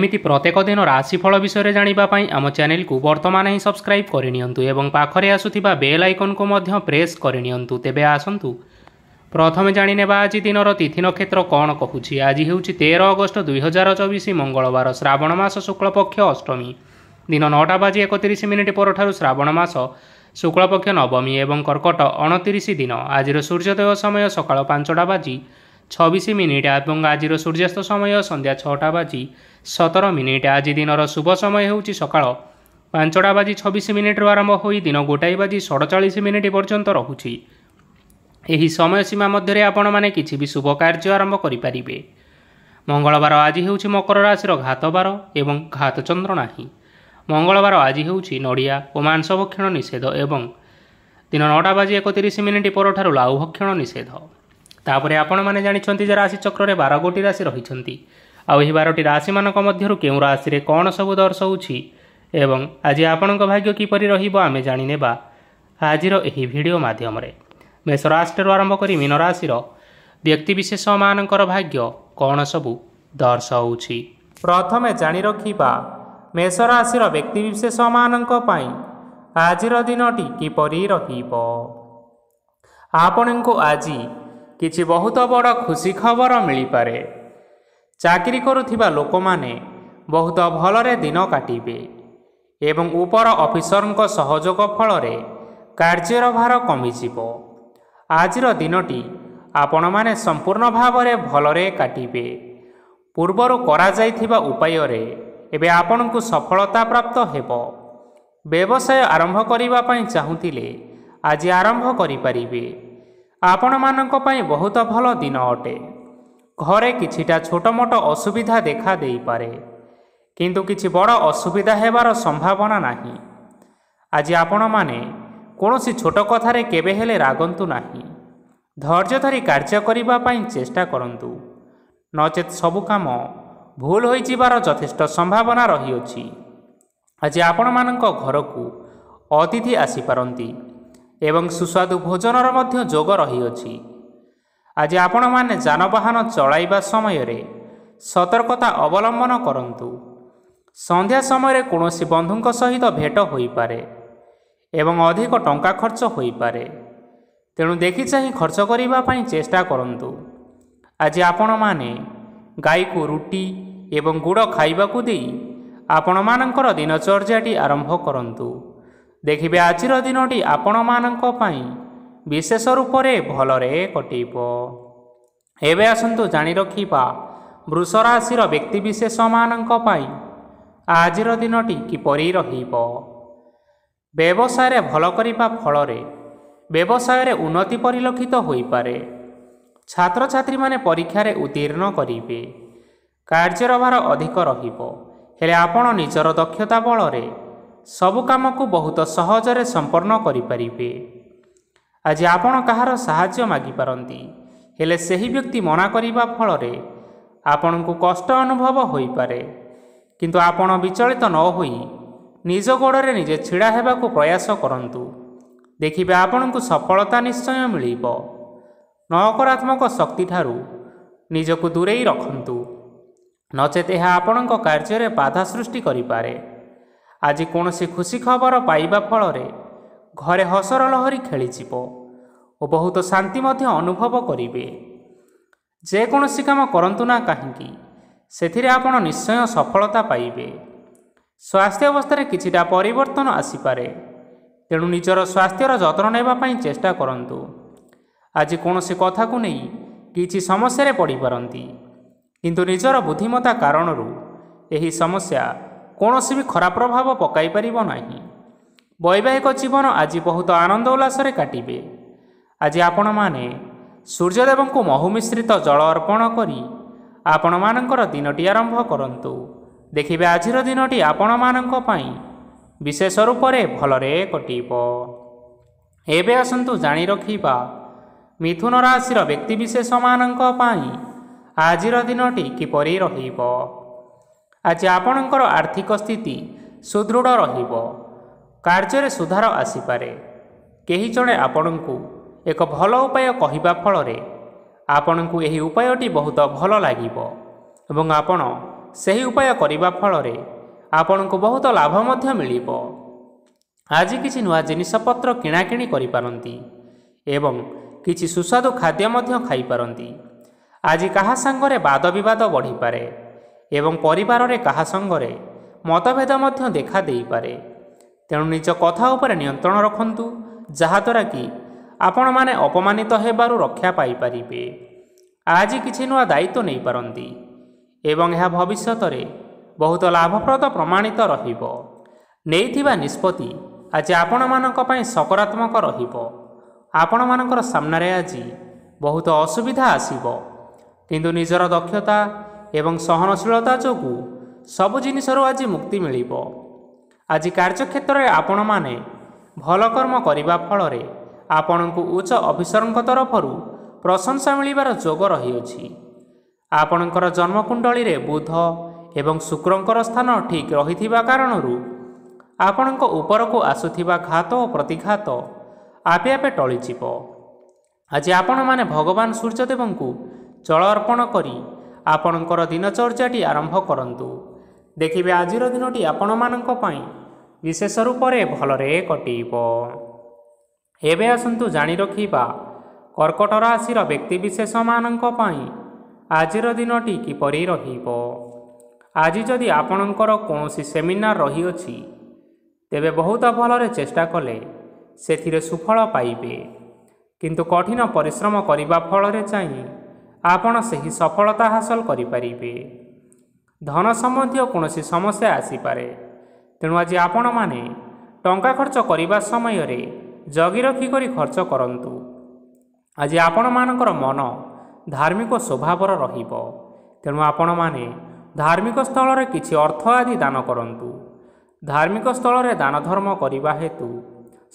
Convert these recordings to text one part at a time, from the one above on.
एमिति प्रत्येक दिन राशिफल विषय जानापी आम चैनल को वर्तमान ही सब्सक्राइब करनियंतु एवं पाखरे आसुथिबा बेल आइकन को मध्य प्रेस करनियंतु। तेबे आसंतु प्रथमे जानिनेबा आज दिनर तिथि नक्षत्र कौन कहूछि। आज हेउछि 13 अगस्त 2024 मंगलवार, श्रावण मास शुक्लपक्ष अष्टमी, दिन 9:31 परठारु श्रावण मास शुक्लपक्ष नवमी एवं कर्कट 29 दिन। आज सूर्योदय समय सकाळ 5:26 और आज सूर्यास्त समय संध्या 6:17। आज दिनर शुभ समय होउछि सकाळ 5:26 आरंभ होई दिन 1:47 पर्यंत रहुछि। एही समय सीमा मध्य आपण माने किछि भी शुभ कार्य आरंभ करिपारिबे। मंगलवार आज हेउछि मकर राशि घात बार एवं घात चंद्र नाही। मंगलवार आज हेउछि नड़िया और मांस भक्षण निषेध एवं दिन 9:31 परठारु लाउ भक्षण निषेध। तापरे आपण माने जानिछंती जे राशि चक्र रे 12 गोटी राशि रहिछंती। आउ एही 12टी राशि मानक मध्यरु केउ राशि रे कोन सब दर्शाउछि एवं आज आपणक भाग्य किपरि रहिबो आमे जानि नेबा आजिर एही भिडियो माध्यम रे। मेष राशि आरंभ करी मीन राशि व्यक्तिविशेष मानकर भाग्य कौन सबू दर्शाउछि। प्रथमे जानि रखिबा मेष राशि व्यक्तिविशेष मानक पई आजिर दिनटी किपरि रहिबो। आपणको आजि किछि बहुत बड़ खुशी खबर मिली पारे। चाकरी करुथिबा लोक माने बहुत भलरे दिन काटिबे एवं ऊपर ऑफिसरଙ୍କ सहयोग फल रे कार्यर भार कमिजिबो। आजिर दिनटी आपण माने संपूर्ण भावरे भलरे काटिबे। पूर्वरु करा जाइथिबा उपाय रे एबे आपनकु सफलता प्राप्त हेबो। व्यवसाय आरंभ करिबा पई चाहुतिले आज आरंभ करि परिबे। आपण मानक पई बहुत भल दिन अटे। घरे किछिटा छोट मोट असुविधा देखा देई पारे, किंतु किछि बड़ असुविधा हेबार संभावना नाही। आज आपण माने कोनोसी छोट कथारे केबे हेले रागंतु नाही। धैर्य धरी कार्य करिबा पई चेष्टा करंतु, नचेत सबु काम भूल होई जिबार यथेष्ट संभावना रही अछि। आज आपण मानक घरकू अतिथि आसी पारंती एवं सुस्वादु भोजनर मध्य जोग रही अछि। आज आपण माने जानवाहन चलाइबा समय रे सतर्कता अवलंबन करंतु। संध्या समय कौनसी बंधुंक सहित भेट होई पारे एवं अधिक टंका खर्च होई पारे, तेणु देखि चाहि खर्च करिबा पई चेष्टा करंतु। आज आपण माने गाई को रुटी एवं गुड़ खाइबाकू देई आपण मानकर दिनचर्याटी आरंभ करंतु। देखिबे आजिर दिनटी आपण मानक पई विशेष रूप से भलरे कटिबो। एबे आसंतु जानि रखिबा वृष राशि व्यक्तिविशेष मानक पई आजिर दिनटी किपरि रहिबो। व्यवसाय भल करिबा फलरे व्यवसाय रे उन्नति परिलक्षित होई पारे। छात्र छात्री माने परीक्षा रे उत्तीर्ण करिबे। कार्यर भार अधिक रहिबो, हेले आपण निजर दक्षता बल रे सबु काम को बहुत सहजरे संपन्न करि परिबे। आज आपण कहार साहाय्य मागी पारंती, हेले सही व्यक्ति मना करिबा फल रे आपण को कष्ट अनुभव होई पारे, किंतु आपण विचलित न होई निज गोड़े निजे छिड़ा हेबाकू प्रयास करंतु। देखिबे आपण को सफलता निश्चय मिलिबो। नकारात्मक शक्ति ठारू निजको दूरेई रखंतु, नचेत यह आपणक कार्य रे बाधा सृष्टि करि पारे। आज कोनोसी खुशी खबर पाइबा फल रे घरे हसर लहरी खेलीजिबो और बहुत शांति मध्य अनुभव करिबे। जे कोनोसी काम करंतु ना काहींकी सेथिरे आपण निश्चय सफलता पाइबे। स्वास्थ्य अवस्था किछिटा परिवर्तन आसीपारे, तेणु निजर स्वास्थ्यर जत्न नेबा पई चेष्टा करंतु। आज कोनोसी कथा को नहीं किछि समस्या रे पड़ी पारंती, किंतु निजर बुद्धिमता कारणरू एही समस्या कोनोसी भी खराब प्रभाव पकाई परिबो नाही। वैवाहिक जीवन आज बहुत आनंद उल्लास रे काटिबे। आज आपण माने सूर्यदेव को महु मिश्रित जल अर्पण करी आपण मानकर दिनटी आरंभ करंतु। देखिबे आजिर दिनटी आपण मानक पई विशेष रूप से भलरे कटिबो। एबे आसंतु जानि रखिबा मिथुन राशि व्यक्तिविशेष मानक पई आजिर दिनटी किपरि रहिबो। आज आपणकर आर्थिक स्थिति सुदृढ़ रहिबो। कार्य रे सुधार आसीपारे। केही जणे आपणकू एक भल उपाय कहिबा फल रे आपणकू एही उपायटी बहुत भल लागिबो एवं आपण ସେହି ଉପାୟ କରିବା ଫଳରେ ଆପଣଙ୍କୁ ବହୁତ ଲାଭ ମଧ୍ୟ ମିଳିବ। ଆଜି କିଛି ନୂଆ ଜିନିଷପତ୍ର କିଣାକିଣି କରିପାରନ୍ତି ଏବଂ କିଛି ସୁସ୍ୱାଦୁ ଖାଦ୍ୟ ମଧ୍ୟ ଖାଇପାରନ୍ତି। ଆଜି କାହା ସାଙ୍ଗରେ ବାଦ ବିବାଦ ବଢ଼ିପାରେ ଏବଂ ପରିବାରରେ କାହା ସଙ୍ଗରେ ମତଭେଦ ମଧ୍ୟ ଦେଖା ଦେଇପାରେ। ତେଣୁ ନିଜ କଥା ଉପରେ ନିୟନ୍ତ୍ରଣ ରଖନ୍ତୁ, ଯାହାଦ୍ୱାରା କି ଆପଣମାନେ ଅପମାନିତ ହେବାରୁ ରକ୍ଷା ପାଇପାରିବେ। ଆଜି କିଛି ନୂଆ ଦାୟିତ୍ୱ ନେଇପାରନ୍ତି ଏବଂ ଏହା ଭବିଷ୍ୟତରେ ବହୁତ ଲାଭପ୍ରଦ ପ୍ରମାଣିତ ରହିବ। ନେଇଥିବା ନିଷ୍ପତ୍ତି ଆଜି ଆପଣମାନଙ୍କ ପାଇଁ ସକାରାତ୍ମକ ରହିବ। ଆପଣମାନଙ୍କର ସାମ୍ନାରେ ଆଜି ବହୁତ ଅସୁବିଧା ଆସିବ, କିନ୍ତୁ ନିଜର ଦକ୍ଷତା ଏବଂ ସହନଶୀଳତା ଯୋଗୁଁ ସବୁ ଜିନିଷରୁ ଆଜି ମୁକ୍ତି ମିଳିବ। ଆଜି କାର୍ଯ୍ୟକ୍ଷେତ୍ରରେ ଆପଣମାନେ ଭଲ କର୍ମ କରିବା ଫଳରେ ଆପଣଙ୍କୁ ଉଚ୍ଚ ଅଫିସରଙ୍କ ତରଫରୁ ପ୍ରଶଂସା ମିଳିବାର ଯୋଗ ରହିଅଛି। ଆପଣଙ୍କର ଜନ୍ମକୁଣ୍ଡଳୀରେ ବୁଧ ଏବଂ ଶୁକ୍ରଙ୍କର ସ୍ଥାନ ଠିକ୍ ରହିଥିବା କାରଣରୁ ଆପଣଙ୍କ ଉପରକୁ ଆସୁଥିବା ଘାତ ଓ ପ୍ରତିଘାତ ଆପେ ଆପେ ଟଳିଯିବ। ଆଜି ଆପଣମାନେ ଭଗବାନ ସୂର୍ଯ୍ୟଦେବଙ୍କୁ ଜଳ ଅର୍ପଣ କରି ଆପଣଙ୍କର ଦିନଚର୍ଯ୍ୟାଟି ଆରମ୍ଭ କରନ୍ତୁ। ଦେଖିବେ ଆଜିର ଦିନଟି ଆପଣମାନଙ୍କ ପାଇଁ ବିଶେଷ ରୂପରେ ଭଲରେ କଟିବ। ଏବେ ଆସନ୍ତୁ ଜାଣି ରଖିବା କର୍କଟ ରାଶିର ବ୍ୟକ୍ତିବିଶେଷମାନଙ୍କ ପାଇଁ ଆଜିର ଦିନଟି କିପରି ରହିବ। ଆଜି ଯଦି ଆପଣଙ୍କର କୌଣସି ସେମିନାର ରହିଅଛି, ତେବେ ବହୁତ ଭଲରେ ଚେଷ୍ଟା କଲେ ସେଥିରେ ସୁଫଳ ପାଇବେ, କିନ୍ତୁ କଠିନ ପରିଶ୍ରମ କରିବା ଫଳରେ ଚାହିଁ ଆପଣ ସେହି ସଫଳତା ହାସଲ କରିପାରିବେ। ଧନ ସମ୍ବନ୍ଧୀୟ କୌଣସି ସମସ୍ୟା ଆସିପାରେ, ତେଣୁ ଆଜି ଆପଣମାନେ ଟଙ୍କା ଖର୍ଚ୍ଚ କରିବା ସମୟରେ ଜଗି ରଖି କରି ଖର୍ଚ୍ଚ କରନ୍ତୁ। ଆଜି ଆପଣମାନଙ୍କର ମନ ଧାର୍ମିକ ସ୍ୱଭାବର ରହିବ, ତେଣୁ ଆପଣମାନେ ଧାର୍ମିକ ସ୍ଥଳରେ କିଛି ଅର୍ଥ ଆଦି ଦାନ କରନ୍ତୁ। ଧାର୍ମିକ ସ୍ଥଳରେ ଦାନ ଧର୍ମ କରିବା ହେତୁ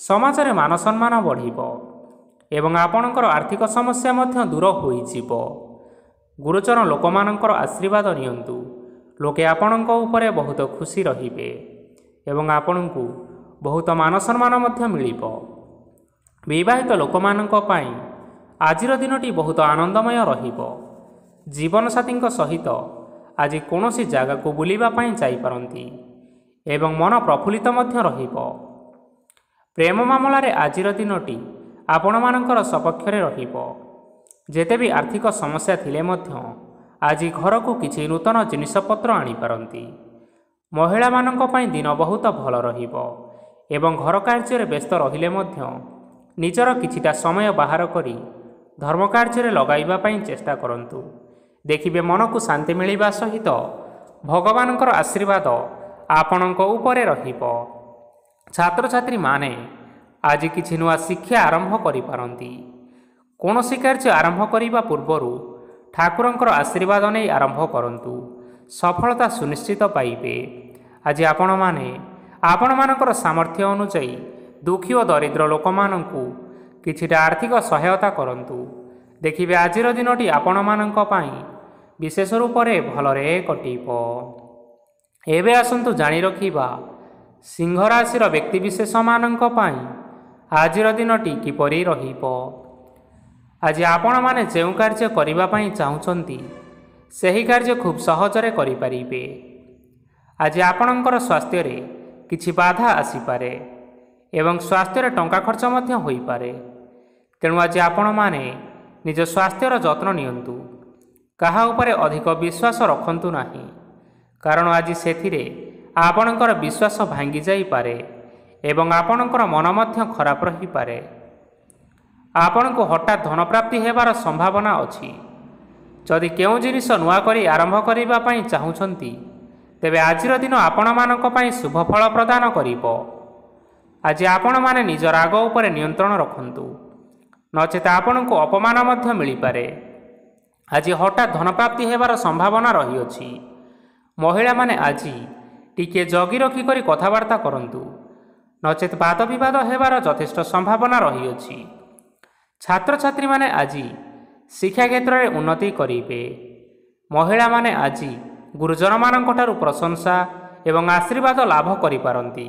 ସମାଜରେ ମାନ ସମ୍ମାନ ବଢ଼ିବ ଏବଂ ଆପଣଙ୍କର ଆର୍ଥିକ ସମସ୍ୟା ମଧ୍ୟ ଦୂର ହୋଇଯିବ। ଗୁରୁଜନ ଲୋକମାନଙ୍କର ଆଶୀର୍ବାଦ ନିଅନ୍ତୁ। ଲୋକେ ଆପଣଙ୍କ ଉପରେ ବହୁତ ଖୁସି ରହିବେ ଏବଂ ଆପଣଙ୍କୁ ବହୁତ ମାନ ସମ୍ମାନ ମଧ୍ୟ ମିଳିବ। ବିବାହିତ ଲୋକମାନଙ୍କ ପାଇଁ ଆଜିର ଦିନଟି ବହୁତ ଆନନ୍ଦମୟ ରହିବ। ଜୀବନସାଥୀଙ୍କ ସହିତ ଆଜି କୌଣସି ଜାଗାକୁ ବୁଲିବା ପାଇଁ ଯାଇପାରନ୍ତି ଏବଂ ମନ ପ୍ରଫୁଲ୍ଲିତ ମଧ୍ୟ ରହିବ। ପ୍ରେମ ମାମଲାରେ ଆଜିର ଦିନଟି ଆପଣମାନଙ୍କର ସପକ୍ଷରେ ରହିବ। ଯେତେ ବି ଆର୍ଥିକ ସମସ୍ୟା ଥିଲେ ମଧ୍ୟ ଆଜି ଘରକୁ କିଛି ନୂତନ ଜିନିଷପତ୍ର ଆଣିପାରନ୍ତି। ମହିଳାମାନଙ୍କ ପାଇଁ ଦିନ ବହୁତ ଭଲ ରହିବ ଏବଂ ଘର କାର୍ଯ୍ୟରେ ବ୍ୟସ୍ତ ରହିଲେ ମଧ୍ୟ ନିଜର କିଛିଟା ସମୟ ବାହାର କରି ଧର୍ମ କାର୍ଯ୍ୟରେ ଲଗାଇବା ପାଇଁ ଚେଷ୍ଟା କରନ୍ତୁ। ଦେଖିବେ ମନକୁ ଶାନ୍ତି ମିଳିବା ସହିତ ଭଗବାନଙ୍କର ଆଶୀର୍ବାଦ ଆପଣଙ୍କ ଉପରେ ରହିବ। ଛାତ୍ରଛାତ୍ରୀମାନେ ଆଜି କିଛି ନୂଆ ଶିକ୍ଷା ଆରମ୍ଭ କରିପାରନ୍ତି। କୌଣସି କାର୍ଯ୍ୟ ଆରମ୍ଭ କରିବା ପୂର୍ବରୁ ଠାକୁରଙ୍କର ଆଶୀର୍ବାଦ ନେଇ ଆରମ୍ଭ କରନ୍ତୁ, ସଫଳତା ସୁନିଶ୍ଚିତ ପାଇବେ। ଆଜି ଆପଣମାନେ ଆପଣମାନଙ୍କର ସାମର୍ଥ୍ୟ ଅନୁଯାୟୀ ଦୁଃଖୀ ଓ ଦରିଦ୍ର ଲୋକମାନଙ୍କୁ କିଛିଟା ଆର୍ଥିକ ସହାୟତା କରନ୍ତୁ। ଦେଖିବେ ଆଜିର ଦିନଟି ଆପଣମାନଙ୍କ ପାଇଁ ବିଶେଷ ରୂପରେ ଭଲରେ କଟିବ। ଏବେ ଆସନ୍ତୁ ଜାଣି ରଖିବା ସିଂହ ରାଶିର ବ୍ୟକ୍ତିବିଶେଷମାନଙ୍କ ପାଇଁ ଆଜିର ଦିନଟି କିପରି ରହିବ। ଆଜି ଆପଣମାନେ ଯେଉଁ କାର୍ଯ୍ୟ କରିବା ପାଇଁ ଚାହୁଁଛନ୍ତି, ସେହି କାର୍ଯ୍ୟ ଖୁବ୍ ସହଜରେ କରିପାରିବେ। ଆଜି ଆପଣଙ୍କର ସ୍ୱାସ୍ଥ୍ୟରେ କିଛି ବାଧା ଆସିପାରେ ଏବଂ ସ୍ୱାସ୍ଥ୍ୟରେ ଟଙ୍କା ଖର୍ଚ୍ଚ ମଧ୍ୟ ହୋଇପାରେ। ତେଣୁ ଆଜି ଆପଣମାନେ ନିଜ ସ୍ୱାସ୍ଥ୍ୟର ଯତ୍ନ ନିଅନ୍ତୁ। କାହା ଉପରେ ଅଧିକ ବିଶ୍ୱାସ ରଖନ୍ତୁ ନାହିଁ, କାରଣ ଆଜି ସେଥିରେ ଆପଣଙ୍କର ବିଶ୍ୱାସ ଭାଙ୍ଗି ଯାଇପାରେ ଏବଂ ଆପଣଙ୍କର ମନ ମଧ୍ୟ ଖରାପ ରହିପାରେ। ଆପଣଙ୍କୁ ହଠାତ୍ ଧନପ୍ରାପ୍ତି ହେବାର ସମ୍ଭାବନା ଅଛି। ଯଦି କେଉଁ ଜିନିଷ ନୂଆ କରି ଆରମ୍ଭ କରିବା ପାଇଁ ଚାହୁଁଛନ୍ତି, ତେବେ ଆଜିର ଦିନ ଆପଣମାନଙ୍କ ପାଇଁ ଶୁଭ ଫଳ ପ୍ରଦାନ କରିବ। ଆଜି ଆପଣମାନେ ନିଜ ରାଗ ଉପରେ ନିୟନ୍ତ୍ରଣ ରଖନ୍ତୁ, ନଚେତ ଆପଣଙ୍କୁ ଅପମାନ ମଧ୍ୟ ମିଳିପାରେ। ଆଜି ହଠାତ୍ ଧନପ୍ରାପ୍ତି ହେବାର ସମ୍ଭାବନା ରହିଅଛି। ମହିଳାମାନେ ଆଜି ଟିକିଏ ଜଗି ରଖି କରି କଥାବାର୍ତ୍ତା କରନ୍ତୁ, ନଚେତ ବାଦ ବିବାଦ ହେବାର ଯଥେଷ୍ଟ ସମ୍ଭାବନା ରହିଅଛି। ଛାତ୍ରଛାତ୍ରୀମାନେ ଆଜି ଶିକ୍ଷା କ୍ଷେତ୍ରରେ ଉନ୍ନତି କରିବେ। ମହିଳାମାନେ ଆଜି ଗୁରୁଜନମାନଙ୍କଠାରୁ ପ୍ରଶଂସା ଏବଂ ଆଶୀର୍ବାଦ ଲାଭ କରିପାରନ୍ତି।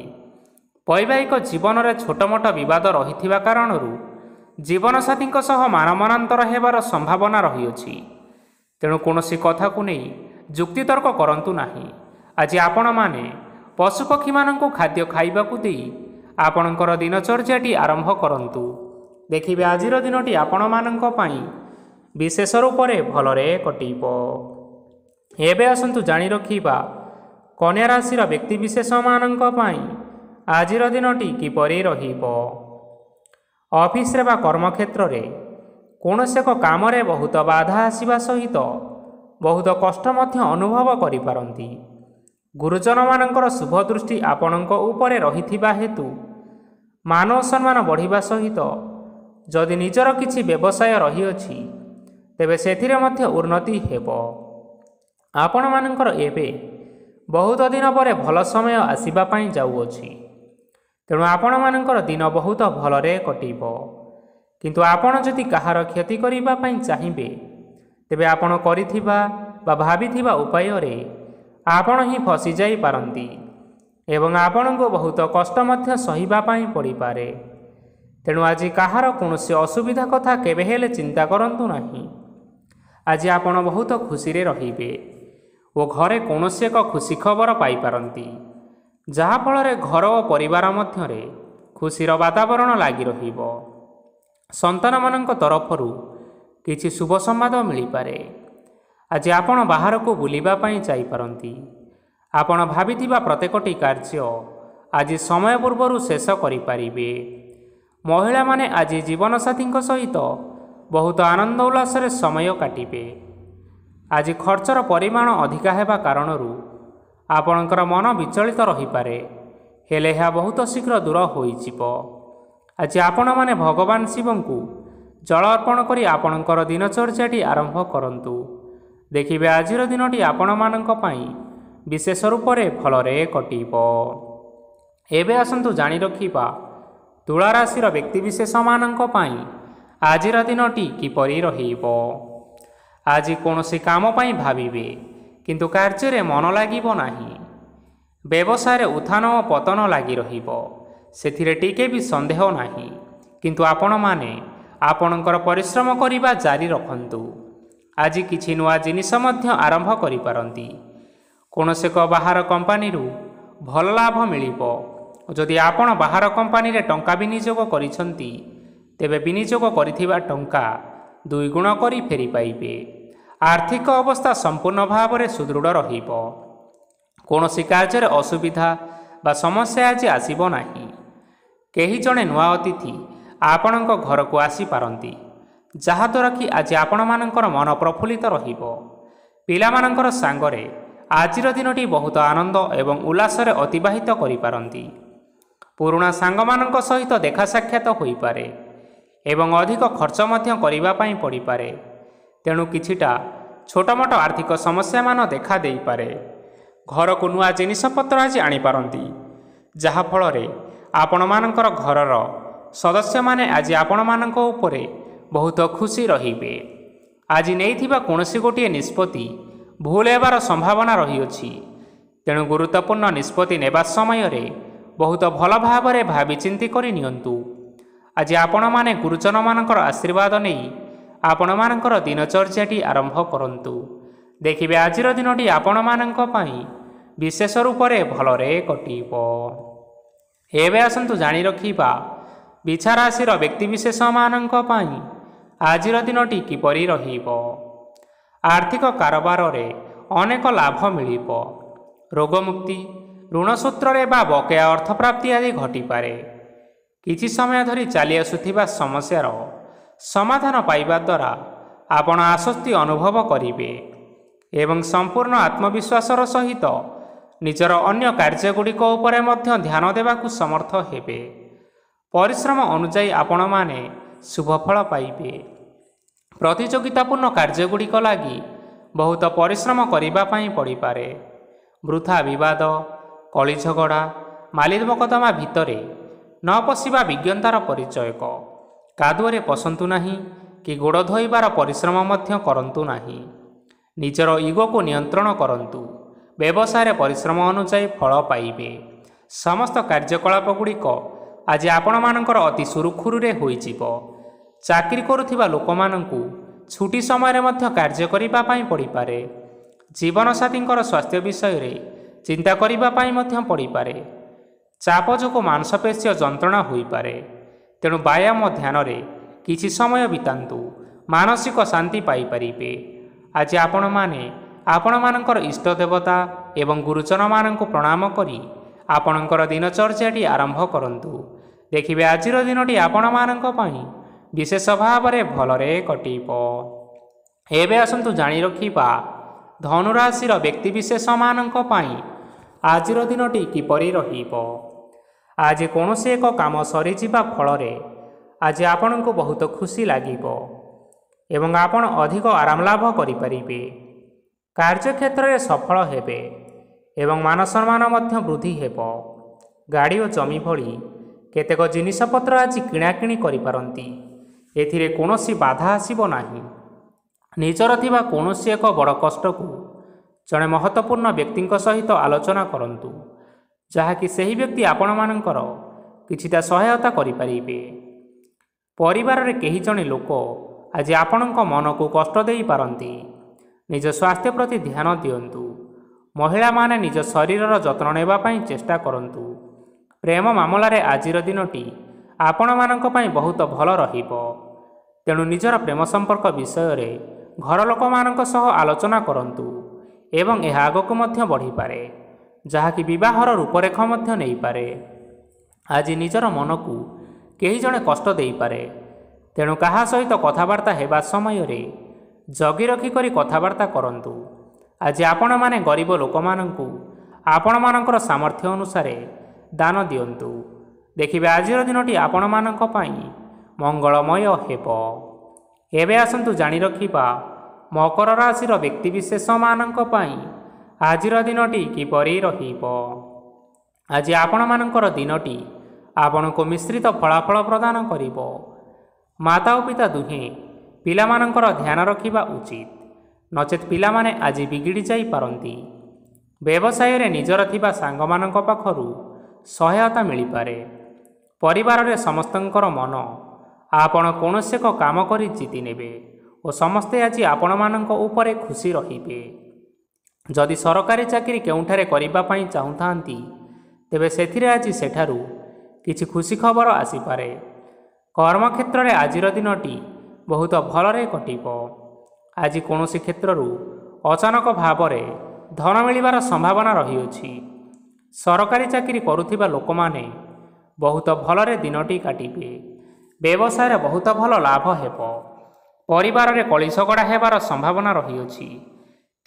ବୈବାହିକ ଜୀବନରେ ଛୋଟମୋଟ ବିବାଦ ରହିଥିବା କାରଣରୁ ଜୀବନସାଥୀଙ୍କ ସହ ମାନମନାନ୍ତର ହେବାର ସମ୍ଭାବନା ରହିଅଛି। ତେଣୁ କୌଣସି କଥାକୁ ନେଇ ଯୁକ୍ତିତର୍କ କରନ୍ତୁ ନାହିଁ। ଆଜି ଆପଣମାନେ ପଶୁପକ୍ଷୀମାନଙ୍କୁ ଖାଦ୍ୟ ଖାଇବାକୁ ଦେଇ ଆପଣଙ୍କର ଦିନଚର୍ଯ୍ୟାଟି ଆରମ୍ଭ କରନ୍ତୁ। ଦେଖିବେ ଆଜିର ଦିନଟି ଆପଣମାନଙ୍କ ପାଇଁ ବିଶେଷ ରୂପରେ ଭଲରେ କଟିବ। ଏବେ ଆସନ୍ତୁ ଜାଣି ରଖିବା କନ୍ୟା ରାଶିର ବ୍ୟକ୍ତିବିଶେଷମାନଙ୍କ ପାଇଁ ଆଜିର ଦିନଟି କିପରି ରହିବ। ଅଫିସରେ ବା କର୍ମକ୍ଷେତ୍ରରେ କୌଣସି ଏକ କାମରେ ବହୁତ ବାଧା ଆସିବା ସହିତ ବହୁତ କଷ୍ଟ ମଧ୍ୟ ଅନୁଭବ କରିପାରନ୍ତି। ଗୁରୁଜନମାନଙ୍କର ଶୁଭ ଦୃଷ୍ଟି ଆପଣଙ୍କ ଉପରେ ରହିଥିବା ହେତୁ ମାନ ସମ୍ମାନ ବଢ଼ିବା ସହିତ ଯଦି ନିଜର କିଛି ବ୍ୟବସାୟ ରହିଅଛି ତେବେ ସେଥିରେ ମଧ୍ୟ ଉନ୍ନତି ହେବ। ଆପଣମାନଙ୍କର ଏବେ ବହୁତ ଦିନ ପରେ ଭଲ ସମୟ ଆସିବା ପାଇଁ ଯାଉଅଛି। ତେଣୁ ଆପଣମାନଙ୍କର ଦିନ ବହୁତ ଭଲରେ କଟିବ। କିନ୍ତୁ ଆପଣ ଯଦି କାହାର କ୍ଷତି କରିବା ପାଇଁ ଚାହିଁବେ ତେବେ ଆପଣ କରିଥିବା ବା ଭାବିଥିବା ଉପାୟରେ ଆପଣ ହିଁ ଫସିଯାଇପାରନ୍ତି ଏବଂ ଆପଣଙ୍କୁ ବହୁତ କଷ୍ଟ ମଧ୍ୟ ସହିବା ପାଇଁ ପଡ଼ିପାରେ। ତେଣୁ ଆଜି କାହାର କୌଣସି ଅସୁବିଧା କଥା କେବେ ହେଲେ ଚିନ୍ତା କରନ୍ତୁ ନାହିଁ। ଆଜି ଆପଣ ବହୁତ ଖୁସିରେ ରହିବେ ଓ ଘରେ କୌଣସି ଏକ ଖୁସି ଖବର ପାଇପାରନ୍ତି, ଯାହାଫଳରେ ଘର ଓ ପରିବାର ମଧ୍ୟରେ ଖୁସିର ବାତାବରଣ ଲାଗି ରହିବ। ସନ୍ତାନମାନଙ୍କ ତରଫରୁ କିଛି ଶୁଭ ସମ୍ବାଦ ମିଳିପାରେ। ଆଜି ଆପଣ ବାହାରକୁ ବୁଲିବା ପାଇଁ ଯାଇପାରନ୍ତି। ଆପଣ ଭାବିଥିବା ପ୍ରତ୍ୟେକଟି କାର୍ଯ୍ୟ ଆଜି ସମୟ ପୂର୍ବରୁ ଶେଷ କରିପାରିବେ। ମହିଳାମାନେ ଆଜି ଜୀବନସାଥୀଙ୍କ ସହିତ ବହୁତ ଆନନ୍ଦ ଉଲ୍ଲାସରେ ସମୟ କାଟିବେ। ଆଜି ଖର୍ଚ୍ଚର ପରିମାଣ ଅଧିକା ହେବା କାରଣରୁ ଆପଣଙ୍କର ମନ ବିଚଳିତ ରହିପାରେ, ହେଲେ ଏହା ବହୁତ ଶୀଘ୍ର ଦୂର ହୋଇଯିବ। ଆଜି ଆପଣମାନେ ଭଗବାନ ଶିବଙ୍କୁ ଜଳ ଅର୍ପଣ କରି ଆପଣଙ୍କର ଦିନଚର୍ଯ୍ୟାଟି ଆରମ୍ଭ କରନ୍ତୁ। ଦେଖିବେ ଆଜିର ଦିନଟି ଆପଣମାନଙ୍କ ପାଇଁ ବିଶେଷ ରୂପରେ ଭଲରେ କଟିବ। ଏବେ ଆସନ୍ତୁ ଜାଣି ରଖିବା ତୁଳା ରାଶିର ବ୍ୟକ୍ତିବିଶେଷମାନଙ୍କ ପାଇଁ ଆଜିର ଦିନଟି କିପରି ରହିବ। ଆଜି କୌଣସି କାମ ପାଇଁ ଭାବିବେ କିନ୍ତୁ କାର୍ଯ୍ୟରେ ମନ ଲାଗିବ ନାହିଁ। ବ୍ୟବସାୟରେ ଉତ୍ଥାନ ଓ ପତନ ଲାଗି ରହିବ, ସେଥିରେ ଟିକେ ବି ସନ୍ଦେହ ନାହିଁ। କିନ୍ତୁ ଆପଣମାନେ ଆପଣଙ୍କର ପରିଶ୍ରମ କରିବା ଜାରି ରଖନ୍ତୁ। ଆଜି କିଛି ନୂଆ ଜିନିଷ ମଧ୍ୟ ଆରମ୍ଭ କରିପାରନ୍ତି। କୌଣସି ଏକ ବାହାର କମ୍ପାନୀରୁ ଭଲ ଲାଭ ମିଳିବ। ଯଦି ଆପଣ ବାହାର କମ୍ପାନୀରେ ଟଙ୍କା ବିନିଯୋଗ କରିଛନ୍ତି ତେବେ ବିନିଯୋଗ କରିଥିବା ଟଙ୍କା ଦୁଇଗୁଣ କରି ଫେରି ପାଇବେ। ଆର୍ଥିକ ଅବସ୍ଥା ସମ୍ପୂର୍ଣ୍ଣ ଭାବରେ ସୁଦୃଢ଼ ରହିବ। କୌଣସି କାର୍ଯ୍ୟରେ ଅସୁବିଧା ବା ସମସ୍ୟା ଆଜି ଆସିବ ନାହିଁ। କେହି ଜଣେ ନୂଆ ଅତିଥି ଆପଣଙ୍କ ଘରକୁ ଆସିପାରନ୍ତି, ଯାହାଦ୍ୱାରା କି ଆଜି ଆପଣମାନଙ୍କର ମନ ପ୍ରଫୁଲ୍ଲିତ ରହିବ। ପିଲାମାନଙ୍କର ସାଙ୍ଗରେ ଆଜିର ଦିନଟି ବହୁତ ଆନନ୍ଦ ଏବଂ ଉଲ୍ଲାସରେ ଅତିବାହିତ କରିପାରନ୍ତି। ପୁରୁଣା ସାଙ୍ଗମାନଙ୍କ ସହିତ ଦେଖା ସାକ୍ଷାତ ହୋଇପାରେ ଏବଂ ଅଧିକ ଖର୍ଚ୍ଚ ମଧ୍ୟ କରିବା ପାଇଁ ପଡ଼ିପାରେ। ତେଣୁ କିଛିଟା ଛୋଟମୋଟ ଆର୍ଥିକ ସମସ୍ୟାମାନ ଦେଖା ଦେଇପାରେ। ଘରକୁ ନୂଆ ଜିନିଷପତ୍ର ଆଜି ଆଣିପାରନ୍ତି, ଯାହାଫଳରେ ଆପଣମାନଙ୍କର ଘରର ସଦସ୍ୟମାନେ ଆଜି ଆପଣମାନଙ୍କ ଉପରେ ବହୁତ ଖୁସି ରହିବେ। ଆଜି ନେଇଥିବା କୌଣସି ଗୋଟିଏ ନିଷ୍ପତ୍ତି ଭୁଲ ହେବାର ସମ୍ଭାବନା ରହିଅଛି। ତେଣୁ ଗୁରୁତ୍ୱପୂର୍ଣ୍ଣ ନିଷ୍ପତ୍ତି ନେବା ସମୟରେ ବହୁତ ଭଲ ଭାବରେ ଭାବିଚିନ୍ତି କରି ନିଅନ୍ତୁ। ଆଜି ଆପଣମାନେ ଗୁରୁଜନମାନଙ୍କର ଆଶୀର୍ବାଦ ନେଇ ଆପଣମାନଙ୍କର ଦିନଚର୍ଯ୍ୟାଟି ଆରମ୍ଭ କରନ୍ତୁ। ଦେଖିବେ ଆଜିର ଦିନଟି ଆପଣମାନଙ୍କ ପାଇଁ ବିଶେଷ ରୂପରେ ଭଲରେ କଟିବ। ଏବେ ଆସନ୍ତୁ ଜାଣି ରଖିବା ବିଛା ରାଶିର ବ୍ୟକ୍ତିବିଶେଷମାନଙ୍କ ପାଇଁ ଆଜିର ଦିନଟି କିପରି ରହିବ। ଆର୍ଥିକ କାରବାରରେ ଅନେକ ଲାଭ ମିଳିବ। ରୋଗମୁକ୍ତି, ଋଣ ସୂତ୍ରରେ ବା ବକେୟା ଅର୍ଥପ୍ରାପ୍ତି ଆଦି ଘଟିପାରେ। କିଛି ସମୟ ଧରି ଚାଲି ଆସୁଥିବା ସମସ୍ୟାର ସମାଧାନ ପାଇବା ଦ୍ୱାରା ଆପଣ ଆଶ୍ୱସ୍ତି ଅନୁଭବ କରିବେ ଏବଂ ସମ୍ପୂର୍ଣ୍ଣ ଆତ୍ମବିଶ୍ୱାସର ସହିତ ନିଜର ଅନ୍ୟ କାର୍ଯ୍ୟଗୁଡ଼ିକ ଉପରେ ମଧ୍ୟ ଧ୍ୟାନ ଦେବାକୁ ସମର୍ଥ ହେବେ। ପରିଶ୍ରମ ଅନୁଯାୟୀ ଆପଣମାନେ ଶୁଭଫଳ ପାଇବେ। ପ୍ରତିଯୋଗିତାପୂର୍ଣ୍ଣ କାର୍ଯ୍ୟଗୁଡ଼ିକ ଲାଗି ବହୁତ ପରିଶ୍ରମ କରିବା ପାଇଁ ପଡ଼ିପାରେ। ବୃଥା ବିବାଦ, କଳିଝଗଡ଼ା, ମାଲି ମକଦ୍ଦମା ଭିତରେ ନ ପଶିବା ବିଜ୍ଞତାର ପରିଚୟକ। କାଦୁଅରେ ପଶନ୍ତୁ ନାହିଁ କି ଗୋଡ଼ ଧୋଇବାର ପରିଶ୍ରମ ମଧ୍ୟ କରନ୍ତୁ ନାହିଁ। ନିଜର ଇଗୋକୁ ନିୟନ୍ତ୍ରଣ କରନ୍ତୁ। ବ୍ୟବସାୟରେ ପରିଶ୍ରମ ଅନୁଯାୟୀ ଫଳ ପାଇବେ। ସମସ୍ତ କାର୍ଯ୍ୟକଳାପଗୁଡ଼ିକ ଆଜି ଆପଣମାନଙ୍କର ଅତି ସୁରୁଖୁରୁରେ ହୋଇଯିବ। ଚାକିରି କରୁଥିବା ଲୋକମାନଙ୍କୁ ଛୁଟି ସମୟରେ ମଧ୍ୟ କାର୍ଯ୍ୟ କରିବା ପାଇଁ ପଡ଼ିପାରେ। ଜୀବନସାଥୀଙ୍କର ସ୍ୱାସ୍ଥ୍ୟ ବିଷୟରେ ଚିନ୍ତା କରିବା ପାଇଁ ମଧ୍ୟ ପଡ଼ିପାରେ। ଚାପ ଯୋଗୁଁ ମାଂସପେଶୀୟ ଯନ୍ତ୍ରଣା ହୋଇପାରେ। ତେଣୁ ବ୍ୟାୟାମ ଧ୍ୟାନରେ କିଛି ସମୟ ବିତାନ୍ତୁ, ମାନସିକ ଶାନ୍ତି ପାଇପାରିବେ। ଆଜି ଆପଣମାନେ ଆପଣମାନଙ୍କର ଇଷ୍ଟ ଦେବତା ଏବଂ ଗୁରୁଜନମାନଙ୍କୁ ପ୍ରଣାମ କରି ଆପଣଙ୍କର ଦିନଚର୍ଯ୍ୟାଟି ଆରମ୍ଭ କରନ୍ତୁ। ଦେଖିବେ ଆଜିର ଦିନଟି ଆପଣମାନଙ୍କ ପାଇଁ ବିଶେଷ ଭାବରେ ଭଲରେ କଟିବ। ଏବେ ଆସନ୍ତୁ ଜାଣି ରଖିବା ଧନୁରାଶିର ବ୍ୟକ୍ତିବିଶେଷମାନଙ୍କ ପାଇଁ ଆଜିର ଦିନଟି କିପରି ରହିବ। ଆଜି କୌଣସି ଏକ କାମ ସରିଯିବା ଫଳରେ ଆଜି ଆପଣଙ୍କୁ ବହୁତ ଖୁସି ଲାଗିବ ଏବଂ ଆପଣ ଅଧିକ ଆରାମ ଲାଭ କରିପାରିବେ। କାର୍ଯ୍ୟକ୍ଷେତ୍ରରେ ସଫଳ ହେବେ ଏବଂ ମାନସମ୍ମାନ ମଧ୍ୟ ବୃଦ୍ଧି ହେବ। ଗାଡ଼ି ଓ ଜମି ଭଳି କେତେକ ଜିନିଷପତ୍ର ଆଜି କିଣାକିଣି କରିପାରନ୍ତି। ଏଥିରେ କୌଣସି ବାଧା ଆସିବ ନାହିଁ। ନିଜର ଥିବା କୌଣସି ଏକ ବଡ଼ କଷ୍ଟକୁ ଜଣେ ମହତ୍ତ୍ୱପୂର୍ଣ୍ଣ ବ୍ୟକ୍ତିଙ୍କ ସହିତ ଆଲୋଚନା କରନ୍ତୁ, ଯାହାକି ସେହି ବ୍ୟକ୍ତି ଆପଣମାନଙ୍କର କିଛିଟା ସହାୟତା କରିପାରିବେ। ପରିବାରରେ କେହି ଜଣେ ଲୋକ ଆଜି ଆପଣଙ୍କ ମନକୁ କଷ୍ଟ ଦେଇପାରନ୍ତି। ନିଜ ସ୍ୱାସ୍ଥ୍ୟ ପ୍ରତି ଧ୍ୟାନ ଦିଅନ୍ତୁ। ମହିଳାମାନେ ନିଜ ଶରୀରର ଯତ୍ନ ନେବା ପାଇଁ ଚେଷ୍ଟା କରନ୍ତୁ। ପ୍ରେମ ମାମଲାରେ ଆଜିର ଦିନଟି ଆପଣମାନଙ୍କ ପାଇଁ ବହୁତ ଭଲ ରହିବ। ତେଣୁ ନିଜର ପ୍ରେମ ସମ୍ପର୍କ ବିଷୟରେ ଘର ଲୋକମାନଙ୍କ ସହ ଆଲୋଚନା କରନ୍ତୁ ଏବଂ ଏହା ଆଗକୁ ମଧ୍ୟ ବଢ଼ିପାରେ, ଯାହାକି ବିବାହର ରୂପରେଖ ମଧ୍ୟ ନେଇପାରେ। ଆଜି ନିଜର ମନକୁ କେହି ଜଣେ କଷ୍ଟ ଦେଇପାରେ। ତେଣୁ କାହା ସହିତ କଥାବାର୍ତ୍ତା ହେବା ସମୟରେ ଜଗି ରଖି କରି କଥାବାର୍ତ୍ତା କରନ୍ତୁ। ଆଜି ଆପଣମାନେ ଗରିବ ଲୋକମାନଙ୍କୁ ଆପଣମାନଙ୍କର ସାମର୍ଥ୍ୟ ଅନୁସାରେ ଦାନ ଦିଅନ୍ତୁ। ଦେଖିବେ ଆଜିର ଦିନଟି ଆପଣମାନଙ୍କ ପାଇଁ ମଙ୍ଗଳମୟ ହେବ। ଏବେ ଆସନ୍ତୁ ଜାଣି ରଖିବା ମକର ରାଶିର ବ୍ୟକ୍ତିବିଶେଷମାନଙ୍କ ପାଇଁ ଆଜିର ଦିନଟି କିପରି ରହିବ। ଆଜି ଆପଣମାନଙ୍କର ଦିନଟି ଆପଣଙ୍କୁ ମିଶ୍ରିତ ଫଳାଫଳ ପ୍ରଦାନ କରିବ। ମାତା ଓ ପିତା ଦୁହେଁ ପିଲାମାନଙ୍କର ଧ୍ୟାନ ରଖିବା ଉଚିତ, ନଚେତ୍ ପିଲାମାନେ ଆଜି ବିଗିଡ଼ି ଯାଇପାରନ୍ତି। ବ୍ୟବସାୟରେ ନିଜର ଥିବା ସାଙ୍ଗମାନଙ୍କ ପାଖରୁ ସହାୟତା ମିଳିପାରେ। ପରିବାରରେ ସମସ୍ତଙ୍କର ମନ ଆପଣ କୌଣସି ଏକ କାମ କରି ଜିତି ନେବେ ଓ ସମସ୍ତେ ଆଜି ଆପଣମାନଙ୍କ ଉପରେ ଖୁସି ରହିବେ। ଯଦି ସରକାରୀ ଚାକିରି କେଉଁଠାରେ କରିବା ପାଇଁ ଚାହୁଁଥାନ୍ତି, ତେବେ ସେଥିରେ ଆଜି ସେଠାରୁ କିଛି ଖୁସି ଖବର ଆସିପାରେ। କର୍ମକ୍ଷେତ୍ରରେ ଆଜିର ଦିନଟି ବହୁତ ଭଲରେ କଟିବ। ଆଜି କୌଣସି କ୍ଷେତ୍ରରୁ ଅଚାନକ ଭାବରେ ଧନ ମିଳିବାର ସମ୍ଭାବନା ରହିଅଛି। ସରକାରୀ ଚାକିରି କରୁଥିବା ଲୋକମାନେ ବହୁତ ଭଲରେ ଦିନଟି କାଟିବେ। ବ୍ୟବସାୟରେ ବହୁତ ଭଲ ଲାଭ ହେବ। ପରିବାରରେ କଳିଝଗଡ଼ା ହେବାର ସମ୍ଭାବନା ରହିଅଛି।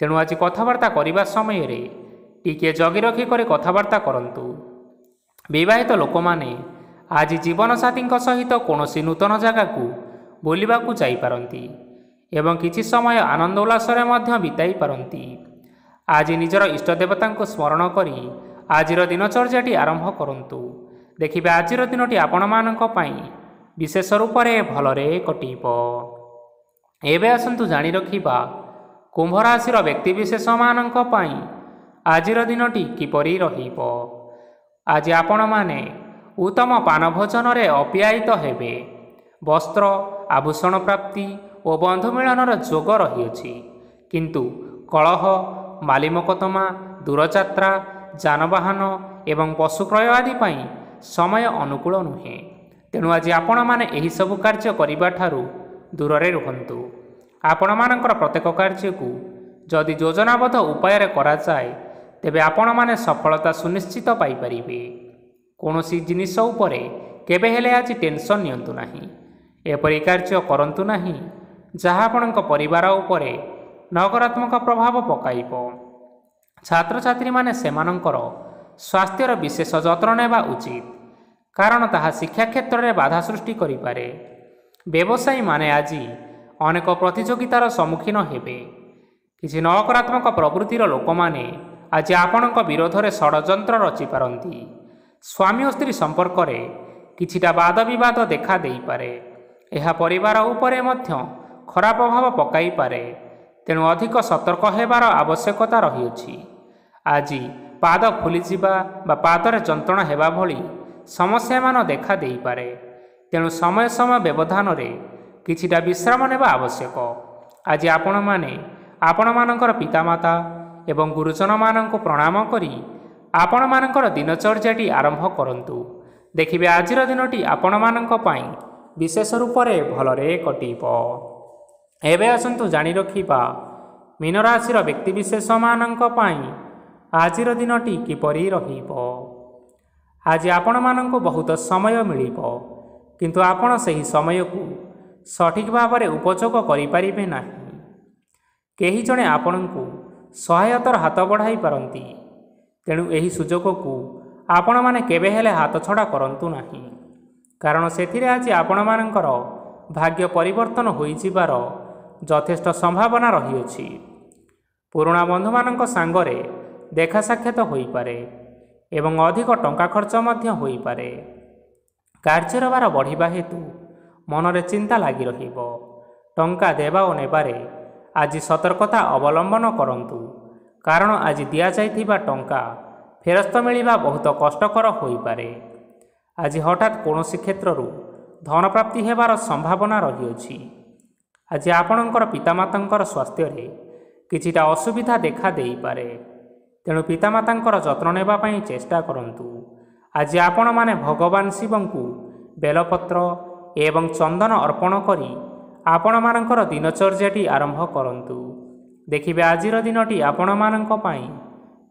ତେଣୁ ଆଜି କଥାବାର୍ତ୍ତା କରିବା ସମୟରେ ଟିକିଏ ଜଗି ରଖି କରି କଥାବାର୍ତ୍ତା କରନ୍ତୁ। ବିବାହିତ ଲୋକମାନେ ଆଜି ଜୀବନସାଥୀଙ୍କ ସହିତ କୌଣସି ନୂତନ ଜାଗାକୁ ବୁଲିବାକୁ ଯାଇପାରନ୍ତି ଏବଂ କିଛି ସମୟ ଆନନ୍ଦ ଉଲ୍ଲାସରେ ମଧ୍ୟ ବିତାଇ ପାରନ୍ତି। ଆଜି ନିଜର ଇଷ୍ଟ ଦେବତାଙ୍କୁ ସ୍ମରଣ କରି ଆଜିର ଦିନଚର୍ଯ୍ୟାଟି ଆରମ୍ଭ କରନ୍ତୁ। ଦେଖିବେ ଆଜିର ଦିନଟି ଆପଣମାନଙ୍କ ପାଇଁ ବିଶେଷ ରୂପରେ ଭଲରେ କଟିବ। ଏବେ ଆସନ୍ତୁ ଜାଣି ରଖିବା କୁମ୍ଭ ରାଶିର ବ୍ୟକ୍ତିବିଶେଷମାନଙ୍କ ପାଇଁ ଆଜିର ଦିନଟି କିପରି ରହିବ। ଆଜି ଆପଣମାନେ ଉତ୍ତମ ପାନ ଭୋଜନରେ ଅପ୍ୟାୟିତ ହେବେ। ବସ୍ତ୍ର, ଆଭୂଷଣ ପ୍ରାପ୍ତି ଓ ବନ୍ଧୁ ମିଳନର ଯୋଗ ରହିଅଛି। କିନ୍ତୁ କଳହ, ମାଲିମକଦ୍ଦମା, ଦୂରଯାତ୍ରା, ଯାନବାହନ ଏବଂ ପଶୁ କ୍ରୟ ଆଦି ପାଇଁ ସମୟ ଅନୁକୂଳ ନୁହେଁ। ତେଣୁ ଆଜି ଆପଣମାନେ ଏହିସବୁ କାର୍ଯ୍ୟ କରିବା ଠାରୁ ଦୂରରେ ରୁହନ୍ତୁ। ଆପଣମାନଙ୍କର ପ୍ରତ୍ୟେକ କାର୍ଯ୍ୟକୁ ଯଦି ଯୋଜନାବଦ୍ଧ ଉପାୟରେ କରାଯାଏ, ତେବେ ଆପଣମାନେ ସଫଳତା ସୁନିଶ୍ଚିତ ପାଇପାରିବେ। କୌଣସି ଜିନିଷ ଉପରେ କେବେ ହେଲେ ଆଜି ଟେନସନ୍ ନିଅନ୍ତୁ ନାହିଁ। ଏପରି କାର୍ଯ୍ୟ କରନ୍ତୁ ନାହିଁ ଯାହା ଆପଣଙ୍କ ପରିବାର ଉପରେ ନକାରାତ୍ମକ ପ୍ରଭାବ ପକାଇବ। ଛାତ୍ରଛାତ୍ରୀମାନେ ସେମାନଙ୍କର ସ୍ୱାସ୍ଥ୍ୟର ବିଶେଷ ଯତ୍ନ ନେବା ଉଚିତ, କାରଣ ତାହା ଶିକ୍ଷା କ୍ଷେତ୍ରରେ ବାଧା ସୃଷ୍ଟି କରିପାରେ। ବ୍ୟବସାୟୀମାନେ ଆଜି ଅନେକ ପ୍ରତିଯୋଗିତାର ସମ୍ମୁଖୀନ ହେବେ। କିଛି ନକାରାତ୍ମକ ପ୍ରବୃତ୍ତିର ଲୋକମାନେ ଆଜି ଆପଣଙ୍କ ବିରୋଧରେ ଷଡ଼ଯନ୍ତ୍ର ରଚିପାରନ୍ତି। ସ୍ୱାମୀ ଓ ସ୍ତ୍ରୀ ସମ୍ପର୍କରେ କିଛିଟା ବାଦ ବିବାଦ ଦେଖା ଦେଇପାରେ। ଏହା ପରିବାର ଉପରେ ମଧ୍ୟ ଖରାପ ପ୍ରଭାବ ପକାଇପାରେ। ତେଣୁ ଅଧିକ ସତର୍କ ହେବାର ଆବଶ୍ୟକତା ରହିଅଛି। ଆଜି ପାଦ ଫୁଲିଯିବା ବା ପାଦରେ ଯନ୍ତ୍ରଣା ହେବା ଭଳି ସମସ୍ୟାମାନ ଦେଖା ଦେଇପାରେ। ତେଣୁ ସମୟ ସମୟ ବ୍ୟବଧାନରେ କିଛିଟା ବିଶ୍ରାମ ନେବା ଆବଶ୍ୟକ। ଆଜି ଆପଣମାନେ ଆପଣମାନଙ୍କର ପିତାମାତା ଏବଂ ଗୁରୁଜନମାନଙ୍କୁ ପ୍ରଣାମ କରି ଆପଣମାନଙ୍କର ଦିନଚର୍ଯ୍ୟାଟି ଆରମ୍ଭ କରନ୍ତୁ। ଦେଖିବେ ଆଜିର ଦିନଟି ଆପଣମାନଙ୍କ ପାଇଁ ବିଶେଷ ରୂପରେ ଭଲରେ କଟିବ। ଏବେ ଆସନ୍ତୁ ଜାଣି ରଖିବା ମୀନ ରାଶିର ବ୍ୟକ୍ତିବିଶେଷମାନଙ୍କ ପାଇଁ ଆଜିର ଦିନଟି କିପରି ରହିବ। ଆଜି ଆପଣମାନଙ୍କୁ ବହୁତ ସମୟ ମିଳିବ, କିନ୍ତୁ ଆପଣ ସେହି ସମୟକୁ ସଠିକ୍ ଭାବରେ ଉପଯୋଗ କରିପାରିବେ ନାହିଁ। କେହି ଜଣେ ଆପଣଙ୍କୁ ସହାୟତାର ହାତ ବଢ଼ାଇ ପାରନ୍ତି, ତେଣୁ ଏହି ସୁଯୋଗକୁ ଆପଣମାନେ କେବେ ହେଲେ ହାତଛଡ଼ା କରନ୍ତୁ ନାହିଁ, କାରଣ ସେଥିରେ ଆଜି ଆପଣମାନଙ୍କର ଭାଗ୍ୟ ପରିବର୍ତ୍ତନ ହୋଇଯିବାର ଯଥେଷ୍ଟ ସମ୍ଭାବନା ରହିଅଛି। ପୁରୁଣା ବନ୍ଧୁମାନଙ୍କ ସାଙ୍ଗରେ ଦେଖା ସାକ୍ଷାତ ହୋଇପାରେ ଏବଂ ଅଧିକ ଟଙ୍କା ଖର୍ଚ୍ଚ ମଧ୍ୟ ହୋଇପାରେ। କାର୍ଯ୍ୟର ଭାର ବଢ଼ିବା ହେତୁ ମନରେ ଚିନ୍ତା ଲାଗି ରହିବ। ଟଙ୍କା ଦେବା ଓ ନେବାରେ ଆଜି ସତର୍କତା ଅବଲମ୍ବନ କରନ୍ତୁ, କାରଣ ଆଜି ଦିଆଯାଇଥିବା ଟଙ୍କା ଫେରସ୍ତ ମିଳିବା ବହୁତ କଷ୍ଟକର ହୋଇପାରେ। ଆଜି ହଠାତ୍ କୌଣସି କ୍ଷେତ୍ରରୁ ଧନପ୍ରାପ୍ତି ହେବାର ସମ୍ଭାବନା ରହିଅଛି। ଆଜି ଆପଣଙ୍କର ପିତାମାତାଙ୍କର ସ୍ୱାସ୍ଥ୍ୟରେ କିଛିଟା ଅସୁବିଧା ଦେଖା ଦେଇପାରେ, ତେଣୁ ପିତାମାତାଙ୍କର ଯତ୍ନ ନେବା ପାଇଁ ଚେଷ୍ଟା କରନ୍ତୁ। ଆଜି ଆପଣମାନେ ଭଗବାନ ଶିବଙ୍କୁ ବେଲପତ୍ର ଏବଂ ଚନ୍ଦନ ଅର୍ପଣ କରି ଆପଣମାନଙ୍କର ଦିନଚର୍ଯ୍ୟାଟି ଆରମ୍ଭ କରନ୍ତୁ। ଦେଖିବେ ଆଜିର ଦିନଟି ଆପଣମାନଙ୍କ ପାଇଁ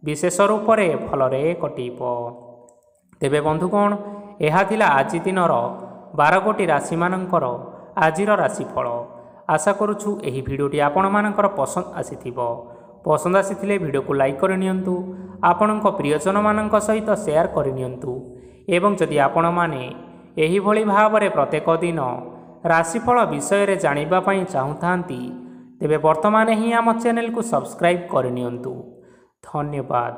ବିଶେଷ ରୂପରେ ଭଲରେ କଟିବ। ତେବେ ବନ୍ଧୁଗଣ, ଏହା ଥିଲା ଆଜି ଦିନର 12ଗୋଟି ରାଶିମାନଙ୍କର ଆଜିର ରାଶିଫଳ। ଆଶା କରୁଛୁ ଏହି ଭିଡ଼ିଓଟି ଆପଣମାନଙ୍କର ପସନ୍ଦ ଆସିଥିବ। ପସନ୍ଦ ଆସିଥିଲେ ଭିଡ଼ିଓକୁ ଲାଇକ୍ କରିନିଅନ୍ତୁ, ଆପଣଙ୍କ ପ୍ରିୟଜନମାନଙ୍କ ସହିତ ସେୟାର କରିନିଅନ୍ତୁ ଏବଂ ଯଦି ଆପଣମାନେ ଏହିଭଳି ଭାବରେ ପ୍ରତ୍ୟେକ ଦିନ ରାଶିଫଳ ବିଷୟରେ ଜାଣିବା ପାଇଁ ଚାହୁଁଥାନ୍ତି, ତେବେ ବର୍ତ୍ତମାନ ହିଁ ଆମ ଚ୍ୟାନେଲକୁ ସବସ୍କ୍ରାଇବ୍ କରିନିଅନ୍ତୁ। ଧନ୍ୟବାଦ।